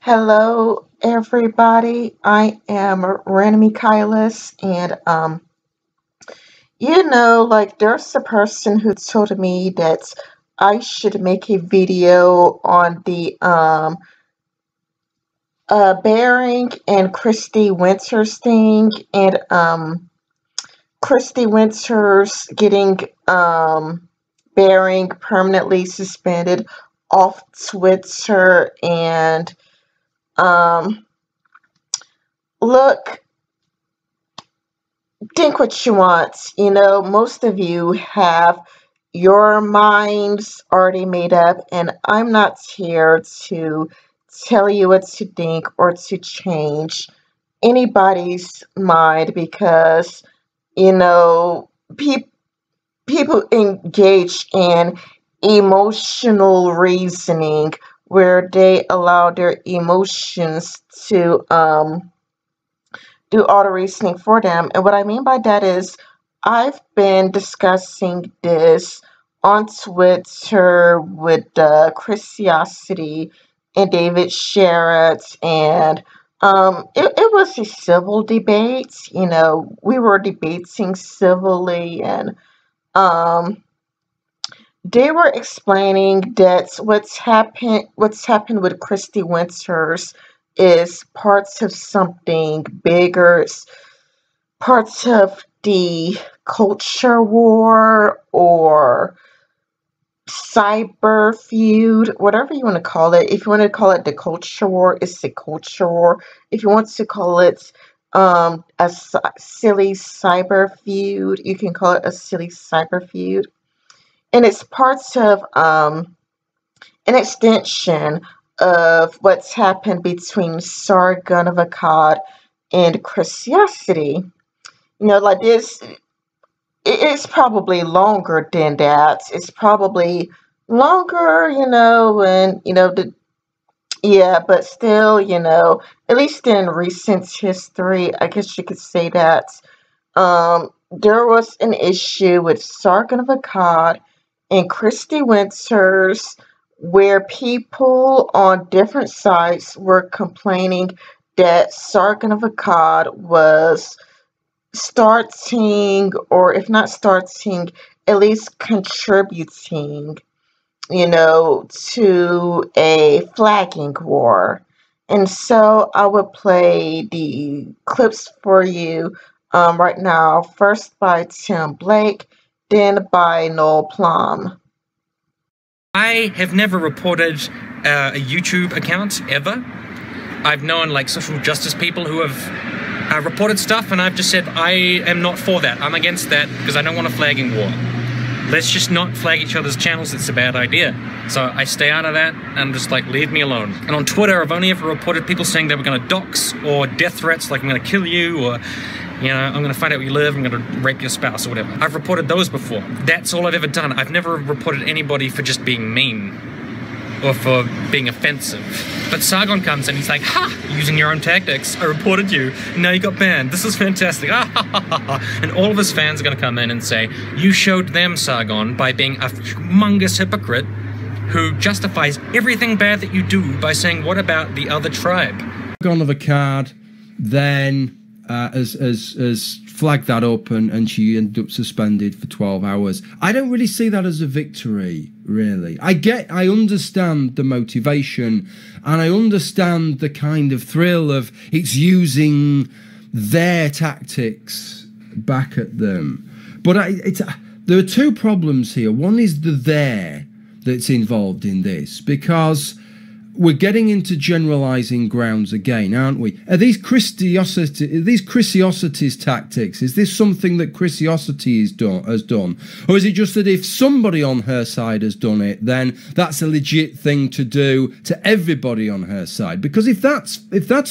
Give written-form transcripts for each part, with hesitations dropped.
Hello, everybody. I am Rana Michaelis, and there's a person who told me that I should make a video on the Bearing and Christy Winters thing, and Christy Winters getting Bearing permanently suspended off Twitter, and um look, think what you want. Most of you have your minds already made up, and I'm not here to tell you what to think or to change anybody's mind because, you know, pe- people engage in emotional reasoning where they allow their emotions to do all the reasoning for them. And what I mean by that is I've been discussing this on Twitter with Christiosity and David Sherratt, and it was a civil debate. We were debating civilly, and um, they were explaining that what's happened with Christy Winters is parts of something bigger, it's parts of the culture war or cyber feud, whatever you want to call it. If you want to call it the culture war, it's the culture war. If you want to call it silly cyber feud, you can call it a silly cyber feud. And it's parts of an extension of what's happened between Sargon of Akkad and Christiosity. Like this, it's probably longer than that. It's probably longer, and yeah, but still, at least in recent history, I guess you could say that there was an issue with Sargon of Akkad and Christy Winters where people on different sites were complaining that Sargon of Akkad was starting, or if not starting, at least contributing, to a flagging war. And so I will play the clips for you right now, first by Tim Blake, then by Noel Plum. I have never reported a YouTube account, ever. I've known like social justice people who have reported stuff, and I've just said I am not for that. I'm against that because I don't want a flagging war. Let's just not flag each other's channels. It's a bad idea. So I stay out of that and just like leave me alone. And on Twitter, I've only ever reported people saying they were going to dox, or death threats like I'm going to kill you, or I'm going to find out where you live, I'm going to rape your spouse, or whatever. I've reported those before. That's all I've ever done. I've never reported anybody for just being mean or for being offensive. But Sargon comes and he's like, ha! Using your own tactics, I reported you, and now you got banned. This is fantastic. Ah, ha, ha, ha, ha. And all of his fans are going to come in and say, you showed them, Sargon, by being a humongous hypocrite who justifies everything bad that you do by saying, what about the other tribe? Sargon of Akkad then has flagged that up, and she ended up suspended for 12 hours. I don't really see that as a victory, really. I understand the motivation, and I understand the kind of thrill of it's using their tactics back at them. But there are two problems here. One is the there that's involved in this, because we're getting into generalizing grounds again, aren't we? Are these Christiosity's tactics? Is this something that Christiosity has done? Or is it just that if somebody on her side has done it, then that's a legit thing to do to everybody on her side? Because if that's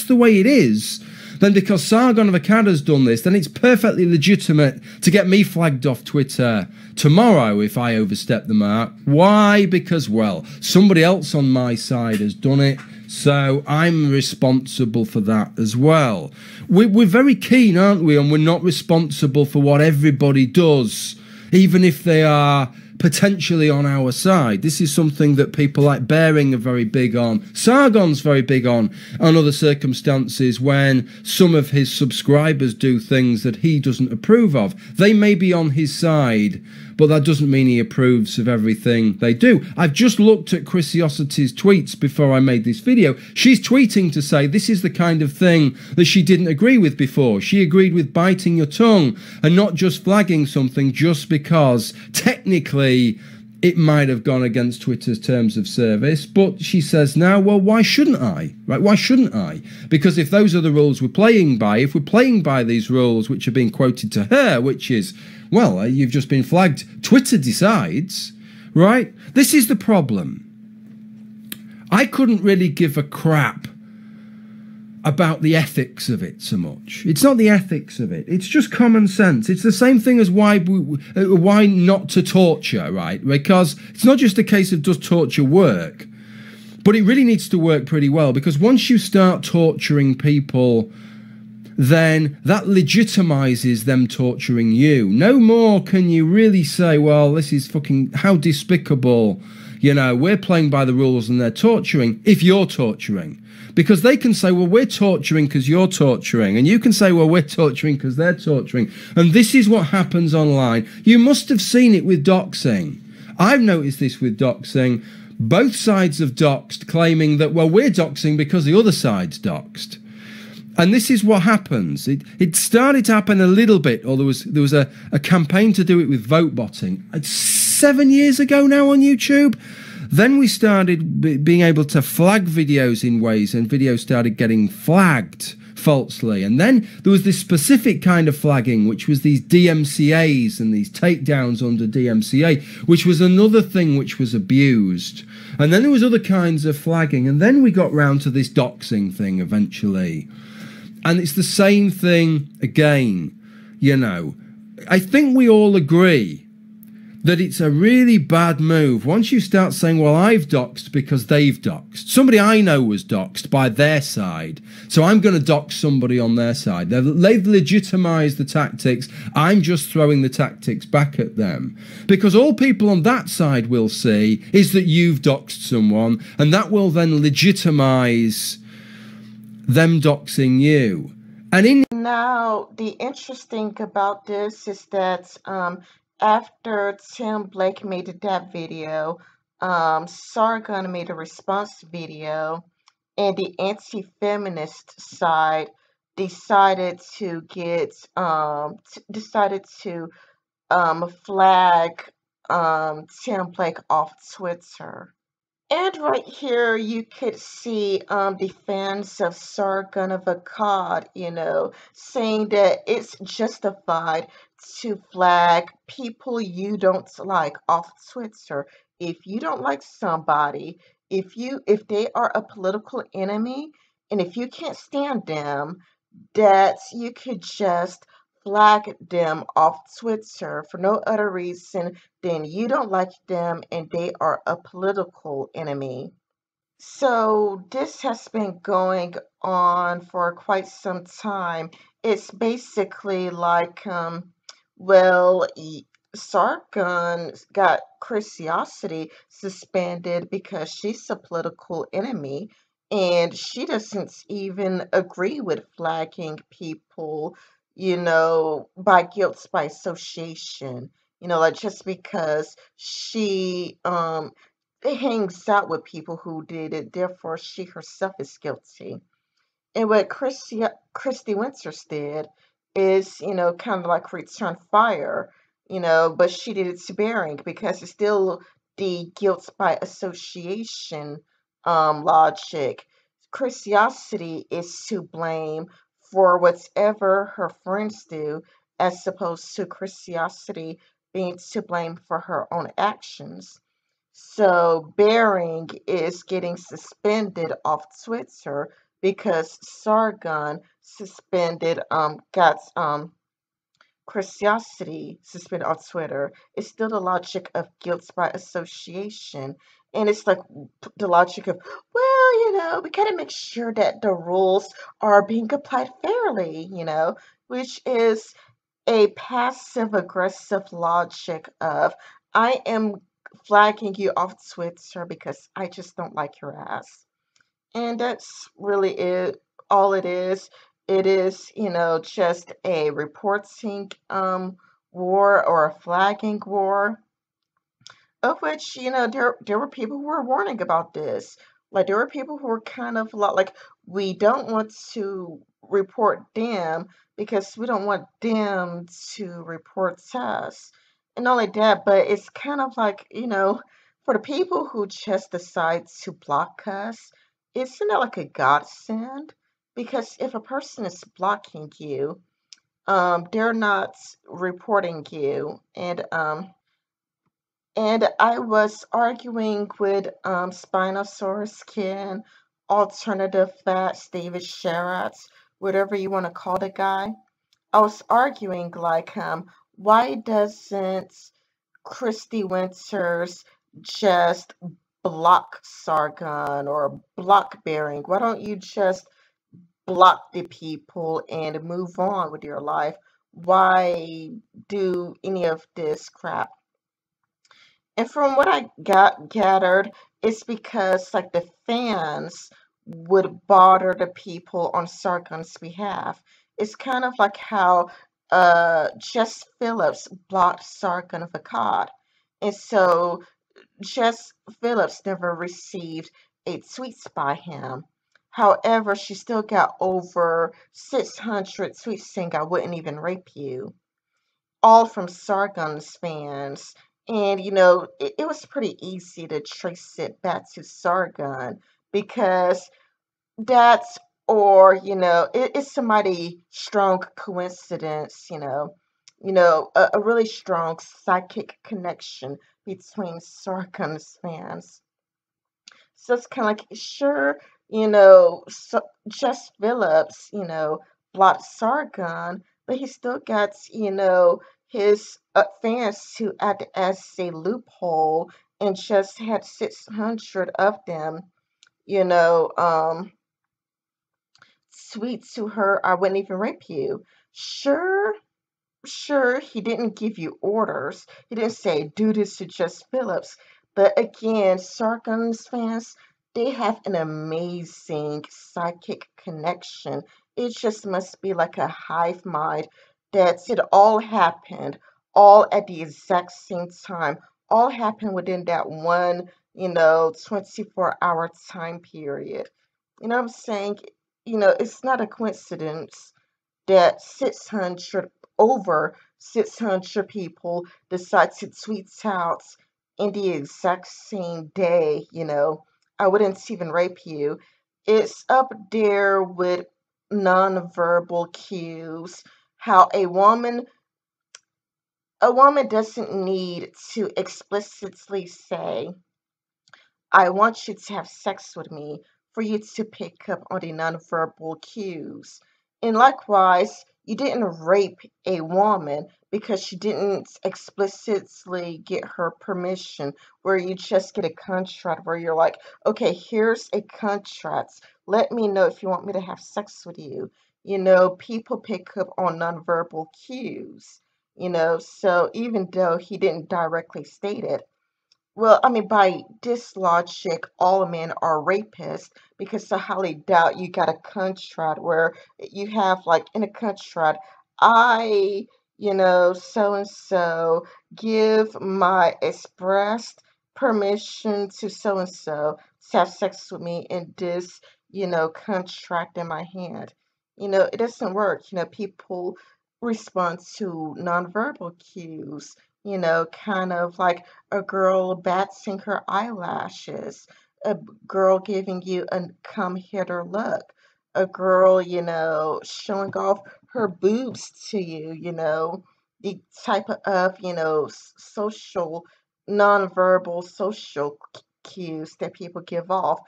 the way it is, then because Sargon of Akkad has done this, then it's perfectly legitimate to get me flagged off Twitter tomorrow if I overstep the mark. Why? Because, well, somebody else on my side has done it, so I'm responsible for that as well. We're very keen, aren't we? And we're not responsible for what everybody does, even if they are potentially on our side. This is something that people like Bering are very big on. Sargon's very big on other circumstances when some of his subscribers do things that he doesn't approve of. They may be on his side, but that doesn't mean he approves of everything they do. I've just looked at Chrisiosity's tweets before I made this video. She's tweeting to say this is the kind of thing that she didn't agree with before. She agreed with biting your tongue and not just flagging something just because technically it might have gone against Twitter's terms of service. But she says now, well, why shouldn't I? Right? Why shouldn't I? Because if those are the rules we're playing by, if we're playing by these rules which are being quoted to her, which is, well, you've just been flagged, Twitter decides, right? This is the problem. I couldn't really give a crap about the ethics of it so much. It's not the ethics of it. It's just common sense. It's the same thing as why not to torture, right? Because it's not just a case of does torture work, but it really needs to work pretty well, because once you start torturing people, then that legitimizes them torturing you. No more can you really say, well, this is fucking, how despicable, you know, we're playing by the rules and they're torturing, if you're torturing. Because they can say, well, we're torturing because you're torturing. And you can say, well, we're torturing because they're torturing. And this is what happens online. You must have seen it with doxing. I've noticed this with doxing. Both sides have doxed, claiming that, well, we're doxing because the other side's doxed. And this is what happens. It started to happen a little bit, or there was a campaign to do it with vote botting. It's 7 years ago now on YouTube. Then we started being able to flag videos in ways, and videos started getting flagged falsely. And then there was this specific kind of flagging, which was these DMCAs and these takedowns under DMCA, which was another thing which was abused. And then there was other kinds of flagging. And then we got round to this doxing thing eventually. And it's the same thing again, you know. I think we all agree that it's a really bad move once you start saying, well, I've doxed because they've doxed. Somebody I know was doxed by their side, so I'm going to dox somebody on their side. They've legitimised the tactics. I'm just throwing the tactics back at them. Because all people on that side will see is that you've doxed someone, and that will then legitimise them doxing you. And Now, the interesting about this is that after Tim Blake made that video, Sargon made a response video, and the anti-feminist side decided to flag Tim Blake off Twitter. And right here, you could see the fans of Sargon of Akkad, you know, saying that it's justified to flag people you don't like off Twitter. If you don't like somebody, if they are a political enemy, and if you can't stand them, that you could just flag them off Twitter for no other reason than you don't like them and they are a political enemy. So this has been going on for quite some time. It's basically like, well, Sargon got Curiosity suspended because she's a political enemy, and she doesn't even agree with flagging people, you know, by guilt by association. You know, like just because she hangs out with people who did it, therefore she herself is guilty. And what Christy Winters did is, you know, kind of like return fire, you know, but she did it to Bering because it's still the guilt by association logic. Curiosity is to blame for whatever her friends do, as opposed to Curiosity being to blame for her own actions. So Bering is getting suspended off Twitter because Sargon got Curiosity suspended on Twitter. It's still the logic of guilt by association. And it's like the logic of, well, you know, we gotta make sure that the rules are being applied fairly, you know, which is a passive aggressive logic of, I am flagging you off Twitter because I just don't like your ass. And that's really all it is. It is, just a reporting war or a flagging war, of which, there were people who were warning about this. Like there were people who were kind of like we don't want to report them because we don't want them to report us. And not only that, but it's kind of like, for the people who just decide to block us, isn't it like a godsend? Because if a person is blocking you, they're not reporting you. And I was arguing with Spinosaurus Skin, Alternative Fats, David Sherratts, whatever you want to call the guy. I was arguing like, why doesn't Christy Winters just block Sargon or block Bering? Why don't you just block the people and move on with your life? Why do any of this crap? And from what I got gathered, it's because like the fans would bother the people on Sargon's behalf. It's kind of like how Jess Phillips blocked Sargon of Akkad. And so Jess Phillips never received a tweet by him. However, she still got over 600 tweets saying I wouldn't even rape you, all from Sargon's fans. And, it was pretty easy to trace it back to Sargon because that's, or, it's somebody strong coincidence, a really strong psychic connection between Sargon's fans. So it's kind of like, sure, so Jess Phillips, blocked Sargon, but he still got, his fans to act as a loophole and just had 600 of them, you know, um, tweet to her, I wouldn't even rape you. Sure, sure, he didn't give you orders. He didn't say, do this to Jess Phillips. But again, Sargon's fans, they have an amazing psychic connection. It just must be like a hive mind that it all happened all at the exact same time. All happened within that one, 24-hour time period. You know what I'm saying? It's not a coincidence that 600, over 600 people decide to tweet out in the exact same day, I wouldn't even rape you. It's up there with nonverbal cues, how a woman doesn't need to explicitly say, I want you to have sex with me, for you to pick up on the nonverbal cues. And likewise, you didn't rape a woman because she didn't explicitly get her permission, where you just get a contract where you're like, okay, here's a contract. Let me know if you want me to have sex with you. People pick up on nonverbal cues, so even though he didn't directly state it, well, I mean, by this logic, all men are rapists because I highly doubt you got a contract where you have, like, in a contract, I, so and so give my expressed permission to so and so to have sex with me in this, contract in my hand. It doesn't work. People respond to nonverbal cues, kind of like a girl batting her eyelashes, a girl giving you a come hitter look, a girl, showing off her boobs to you, the type of, social, nonverbal social cues that people give off.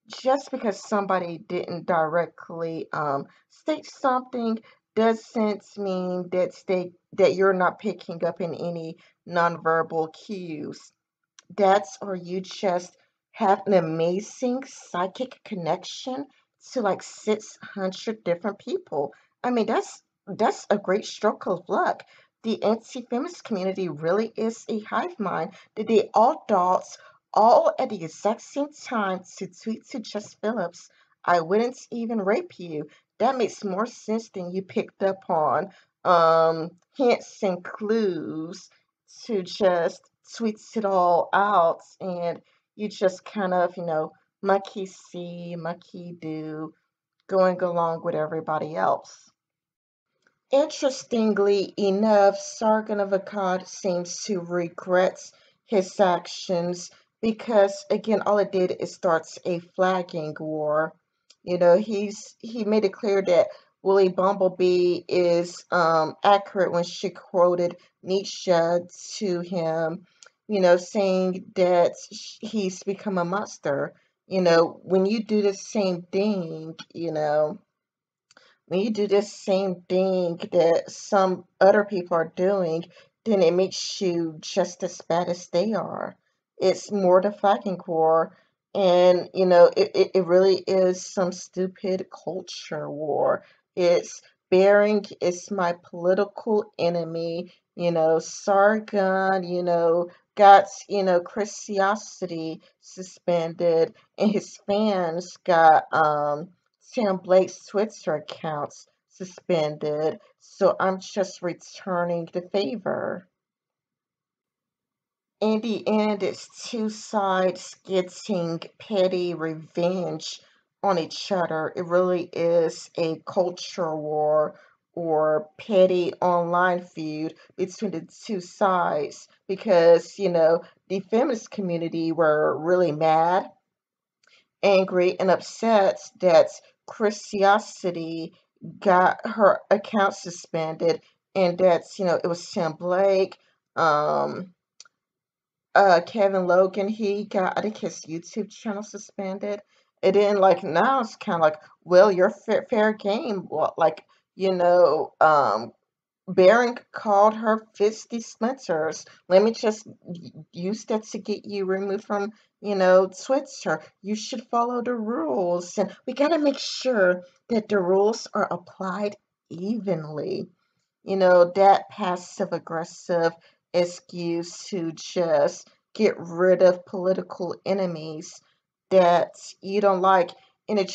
Just because somebody didn't directly state something doesn't mean that you're not picking up in any nonverbal cues. That's, or you just have an amazing psychic connection to like 600 different people. I mean, that's a great stroke of luck. the anti-feminist community really is a hive mind that they all adults all at the exact same time to tweet to Jess Phillips, I wouldn't even rape you. That makes more sense than you picked up on hints and clues to just tweet it all out, and you just kind of, monkey see, monkey do, going along with everybody else. Interestingly enough, Sargon of Akkad seems to regret his actions because, again, all it did is starts a flagging war. He made it clear that Willie Bumblebee is accurate when she quoted Nietzsche to him, saying that he's become a monster. When you do the same thing, when you do the same thing that some other people are doing, then it makes you just as bad as they are. It's more the fucking war. And, it really is some stupid culture war. It's Bering is my political enemy. Sargon, got, Christiosity suspended, and his fans got, Sam Blake's Twitter accounts suspended, so I'm just returning the favor. In the end, it's two sides getting petty revenge on each other. It really is a culture war or petty online feud between the two sides because, the feminist community were really mad, angry, and upset that Christiosity got her account suspended, and that's, it was Tim Blake, um, Kevin Logan, he got, I think, his YouTube channel suspended. And then, like, now it's kind of like, well, you're fair game. Well, like, Baron called her fisty splinters. Let me just use that to get you removed from, Twitter. You should follow the rules. And we got to make sure that the rules are applied evenly. That passive aggressive excuse to just get rid of political enemies that you don't like. And it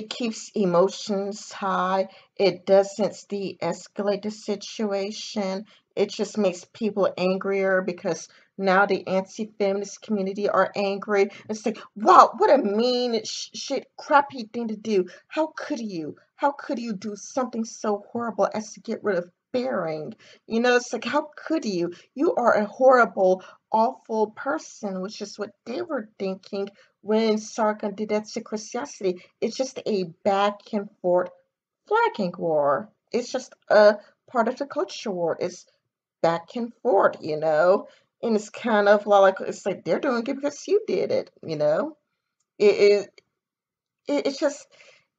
keeps emotions high. It doesn't de-escalate the situation. It just makes people angrier because now the anti-feminist community are angry. It's like, wow, what a mean shit, crappy thing to do. How could you? How could you do something so horrible as to get rid of bearing? It's like, how could you? You are a horrible, awful person, which is what they were thinking when Sargon did that to Christianity. It's just a back and forth flagging war. It's just a part of the culture war. It's back and forth, and it's kind of like it's like they're doing it because you did it. It, it it's just,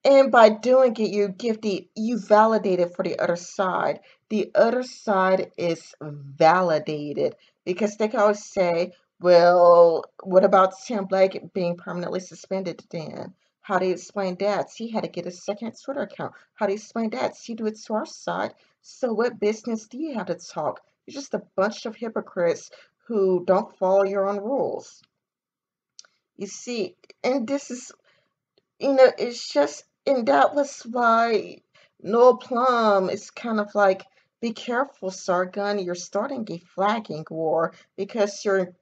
and by doing it, you validate it for the other side. The other side is validated because they can always say, well, what about Tim Blake being permanently suspended then? How do you explain that? He had to get a second Twitter account. How do you explain that? He do it to our side. So what business do you have to talk? You're just a bunch of hypocrites who don't follow your own rules. You see, and this is it's just, and that was why Noel Plum is kind of like, be careful, Sargon, you're starting a flagging war because you're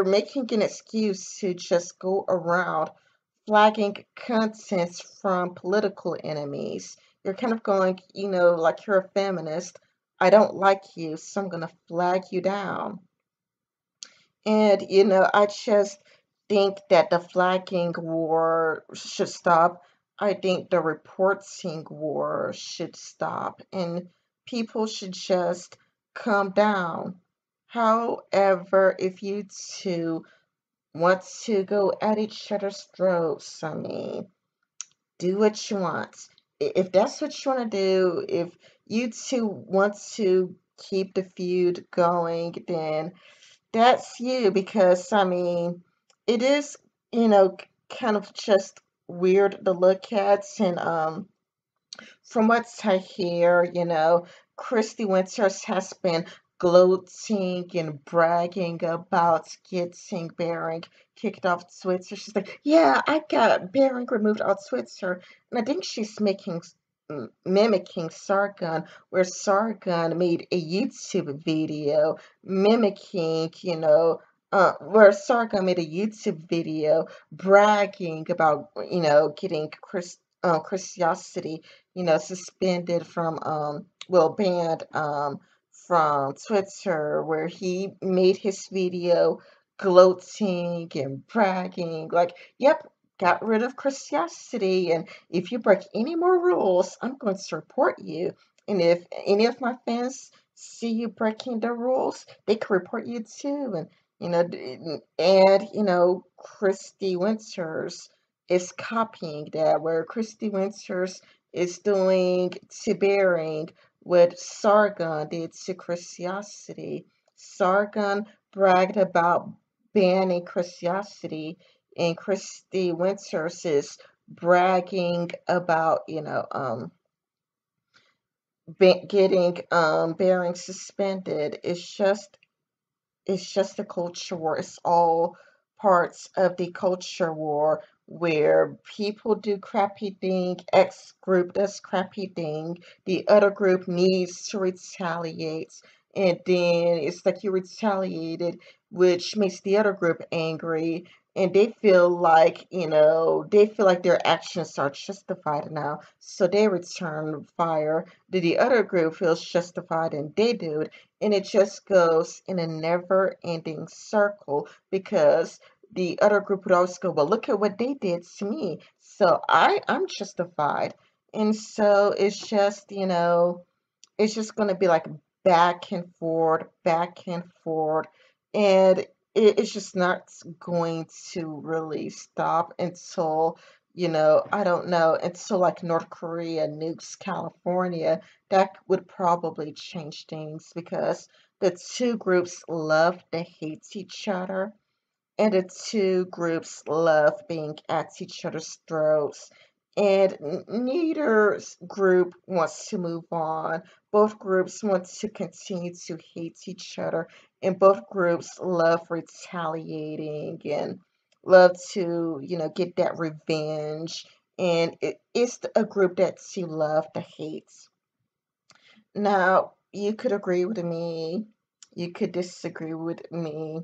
making an excuse to just go around flagging contents from political enemies. You're kind of going, like you're a feminist. I don't like you, so I'm gonna flag you down. And, I just think that the flagging war should stop. I think the reporting war should stop. And people should just calm down. However, if you two want to go at each other's throats, I mean, do what you want. If that's what you want to do, if you two want to keep the feud going, then that's you, because I mean, it is, kind of just weird to look at, and From what I hear, Christy Winters has been gloating and bragging about getting Bering kicked off Twitter. She's like, yeah, I got Bering removed off Twitter. And I think she's mimicking Sargon, where Sargon made a YouTube video mimicking, where Sargon made a YouTube video bragging about, getting Christiosity, suspended from, well, banned from Twitter, where he made his video gloating and bragging, like, yep, got rid of Christiosity, and if you break any more rules, I'm going to report you. And if any of my fans see you breaking the rules, they can report you too. And Christy Winters is copying that, where Christy Winters is doing to Bering what Sargon did to Christiosity. Sargon bragged about banning Christiosity, and Christy Winters is bragging about, getting Bering suspended. It's just a culture war. It's all parts of the culture war where people do crappy thing, X group does crappy thing, the other group needs to retaliate, and then it's like you retaliated, which makes the other group angry, and they feel like their actions are justified now, so they return fire. The other group feels justified and they do it, and it just goes in a never ending circle, because the other group would always go, well, look at what they did to me, so I'm justified. And so it's just going to be like back and forth, and it's just not going to really stop until, I don't know, until like North Korea nukes California. That would probably change things, because the two groups love to hate each other, and the two groups love being at each other's throats. And neither group wants to move on. Both groups want to continue to hate each other, and both groups love retaliating and love to, get that revenge. And it's a group that you love to hate. Now, you could agree with me, you could disagree with me.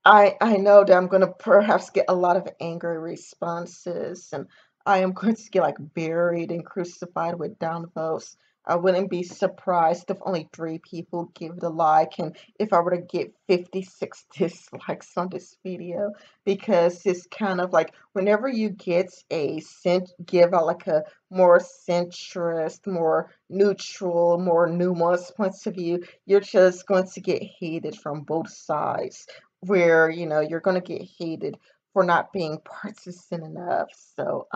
I know that I'm gonna perhaps get a lot of angry responses, and I am going to get like buried and crucified with downvotes. I wouldn't be surprised if only 3 people give it a like, and if I were to get 56 dislikes on this video, because it's kind of like whenever you give out like a more centrist, more neutral, more nuanced points of view, you're just going to get hated from both sides, where you're going to get hated for not being partisan enough. So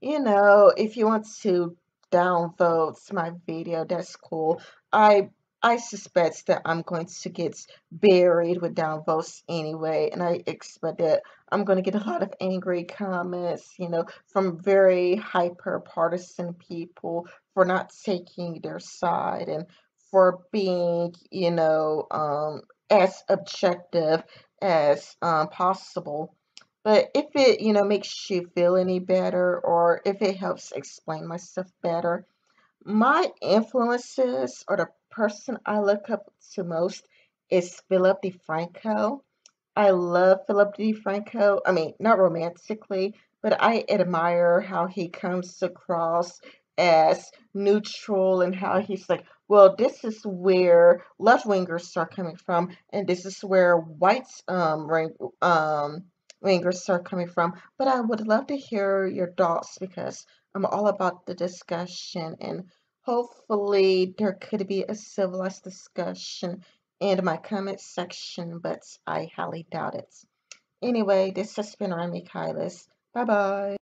if you want to downvote my video, that's cool. I suspect that I'm going to get buried with downvotes anyway, and I expect that I'm going to get a lot of angry comments, from very hyper partisan people for not taking their side, and for being, as objective as possible. But if it, makes you feel any better, or if it helps explain myself better, my influences, or the person I look up to most, is Philip DeFranco. I love Philip DeFranco. I mean, not romantically, but I admire how he comes across as neutral, and how he's like, well, this is where left wingers are coming from, and this is where whites wingers are coming from. But I would love to hear your thoughts, because I'm all about the discussion, and hopefully there could be a civilized discussion in my comment section, but I highly doubt it. Anyway, this has been Remy Kylis. Bye bye.